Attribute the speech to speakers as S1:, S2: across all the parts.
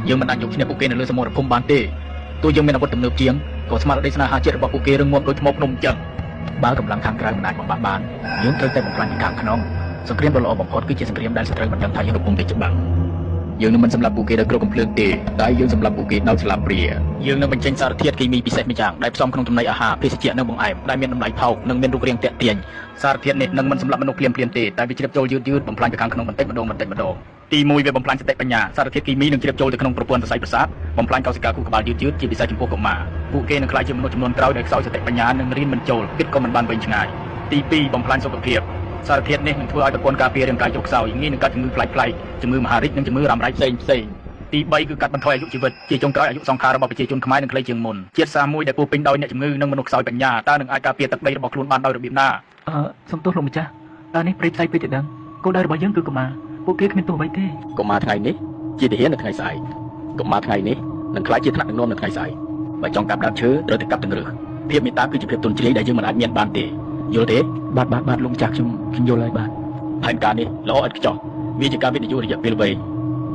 S1: យើងមិនអាចយកឈ្នះពួកគេនៅលើសមរភូមិបានទេទោះយើងមានអាវុធទំនើបជាងក៏ស្មារតីស្នេហាជាតិរបស់ពួកគេរឹងមាំដូចថ្មភ្នំអញ្ចឹងបើកម្លាំងខាងក្រៅមិនអាចបំបត្តិបានយើងត្រូវតែបំផ្លាញពីខាងក្នុងសង្គ្រាមដ៏ល្អបំផុតគឺជាសង្គ្រាមដែលសត្រូវមិនដឹងថាយើងកំពុងតែច្បាំងយើងនឹងមិនសម្លាប់ពួកគេដោយគ្រាប់កាំភ្លើងទេតែយើងសម្លាប់ពួកគេដោយស្លាបព្រាយើងនឹងបញ្ចេញសារធាតុគីមីពិសេសម្យ៉ាងដែលផ្សំក្នុងចំណីអាហារភេសជ្ជៈនិងបង្អែមដែលមានតម្លៃថោកនិងមានរូបរាងទាក់ទាញសារធាតុនេះនឹងមិនសម្លាប់មនុស្សភ្លាមៗទេតែវាជ្រាបចូលយឺតបំផ្លាញទៅខាងក្នុងបន្តិចម្ដងទី1វាបំផ្លាញសតិបញ្ញាសារធាតុគីមីនឹងជ្រាបចូលទៅក្នុងប្រព័ន្ធសរសៃប្រសាទបំផ្លាញកោសិកាខួរក្បាលយឺតជាពិសេសចំពោះកុមារពួកគេនឹងក្លាយជាមនុស្សចំនួនក្រោយដែលខ្សោយសតិបញ្ញានិងរៀនមិនចូលគិតក៏មិនបានវែងឆ្ងាយទី2បំផ្លាញសុខភាពសារធាតុនេះនឹងធ្វើឲ្យប្រព័ន្ធការពាររាងកាយចុះខ្សោយងាយនឹងកាត់ជំងឺប្លែកៗជំងឺមហារីកនិងជំងឺរ៉ាំរ៉ៃផ្សេងទី3គឺកាត់បន្ថយអាយុជីវិតជាចុងក្រោយអាយុសង្ខាររបស់ប្រជាជនខ្មែរនឹងខ្លីជាងមុនជាតិសាមួយដែលពោពេញដោយអ្នកជំងឺនិងមនុស្សខ្សោយបញ្ញាតើនឹងអាចការពារទឹកដីរបស់ខ្លួនបានដោយរបៀបណា
S2: សំទោសលោកម្ចាស់តើនេះព្រៃផ្សៃពេកទេដឹងគោលដៅរបស់យើងគឺកុមារពួកគេគ្មានទោសអ្វីទេ
S1: កុមារថ្ងៃនេះជាទាហាននៅថ្ងៃស្អែកកុមារថ្ងៃនេះនឹងក្លាយជាថ្នាក់ដឹកនាំនៅថ្ងៃស្អែកបើចង់កាប់ដើមឈើត្រូវតែកាប់ទាំងឫសភាពមេត្តាគឺជាភាពទន់ជ្រាយដែលយើងមិនអាចមានបានទេយល់ទេ
S2: បាទលោកម្ចាស់ខ្ញុំយល់ហើយបាទ
S1: ផែនការនេះល្អឥតខ្ចោះវាជាការវិនិយោគរយៈពេលវែង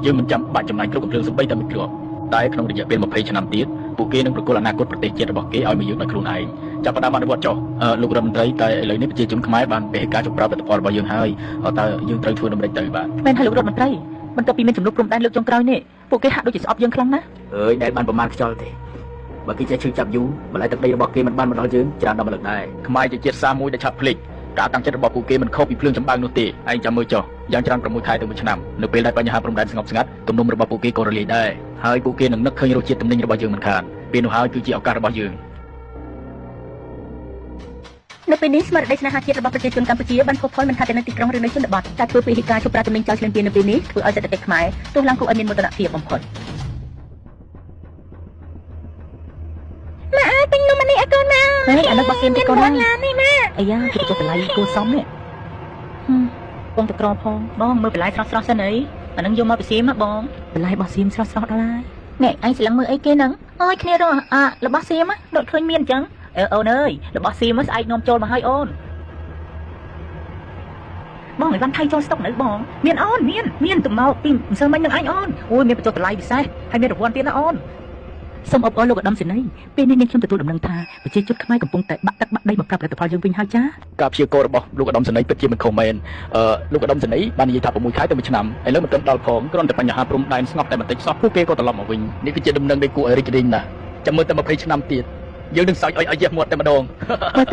S1: យើងមិនចាំបាច់ចំណាយគ្រប់កំភ្លើងសំបីតែមួយគ្រាប់តែក្នុងរយៈពេល20ឆ្នាំទៀតពួកគេនឹងប្រគល់អនាគតប្រទេសជាតិរបស់គេឲ្យមកយើងដោយខ្លួនឯងចាប់ផ្ដើមអនុវត្តចុះលោករដ្ឋមន្ត្រីតែឥឡូវនេះប្រជាជនខ្មែរបានពេលការចុះប្រើផលិតផលរបស់យើងហើយតើយើងត្រូវធ្វើដំណេចទៅបាទ
S2: មែនហើយលោករដ្ឋមន្ត្រីបន្ទាប់ពីមានចំនួនព្រំដែនលើកចុងក្រោយនេះពួកគេហាក់ដូចជាស្អប់យើងខ្លាំងណាស់
S1: អើយដែលបានប្រមាណខ្យល់ទេបើគេចេះឈឺចាប់យូរបន្លែទឹកដីរបស់គេមិនបានមកដល់យើងច្រើនដល់ម្លឹកដែរខ្មែរជាជាតិសាសន៍មួយដែលឆាប់ភ្លេចការតាំងចិត្តរបស់ពួកគេមិនខុសពីភ្លើងចម្បាំងនោះទេឯងចាំមើលចុះយ៉ាងច្រើន6ខែទៅ1ឆ្នាំនៅពេលដែលបញ្ហាព្រំដែនស្ងប់ស្ងាត់ទំនុំរបស់ពួកគេក៏រលាយដែរហើយពួកគេនឹងនឹកឃើញរសជាតិទំនិញរបស់យើងមិនខានពេលនោះហើយគឺជាឱកាសរបស់យើង
S2: នៅពេលនេះស្មារតីស្នេហាជាតិរបស់ប្រជាជនកម្ពុជាបានផុសផុលមិនថាតែនៅទីក្រុងឬនៅជនបទការធ្វើពីហេតុការណ៍ជប់ប្រាទំនិញចោលឆ្លៀនពៀននៅពេលនេះធ្វើឲ្យសេដ្ឋកិច្ចខ្មែរទោះឡើងគួរឲ្យមានមោទនភាពបំផុត
S3: ម៉ាក់ពេញនំនេះឲ្យកូនមក
S2: ហេអានោះបោះសៀមទីកូនណា
S3: នេះម៉ាក់
S2: អាយ៉ាជិះចុះបន្លែគួរសមនេះពងតក្រផងបងមើលបន្លែស្រស់សិនអីអានឹងយកមកពីសៀមបងបន្លែបោះសៀមស្រស់ដល់ហើយនេះអញស្លឹងមើលអីគេហ្នឹងអើយគ្នារស់របស់សៀមដូចឃើញមានអញ្ចឹងអូនអើយរបស់សៀមស្អែកនាំចូលមកឲ្យអូនបងឲ្យបានថៃចូលស្តុកនៅបងមានអូនមានទៅមកពីម្សិលមិញនឹងអញអូនអូយមានបញ្ចុះតម្លៃពិសេសហើយមានរង្វាន់ទៀតណាអូនសូមអបអរលោកឧត្តមសេនីយ៍ពេលនេះនាងខ្ញុំទទួលដំណឹងថាប្រជាជនខ្មែរកំពុងតែបាក់ទឹកបាក់ដីមកប្រាប់ផលិតផលយើងវិញហើយចា
S1: ការព្យាករណ៍របស់លោកឧត្តមសេនីយ៍ពិតជាមិនខុសមែនលោកឧត្តមសេនីយ៍បាននិយាយថា6ខែទៅ1ឆ្នាំឥឡូវមិនទាន់ដល់ផងគ្រាន់តែបញ្ហាព្រំដែនស្ងប់តែបន្តិចសោះពួកគេក៏ត្រឡប់មកវិញនេះគឺជាដំណឹងដែលគួរឲ្យរីករាយណាស់ចាំមើលតែ20ឆ្នាំទៀតយើងនឹងសើចឲ្យយះមាត់តែម្ដង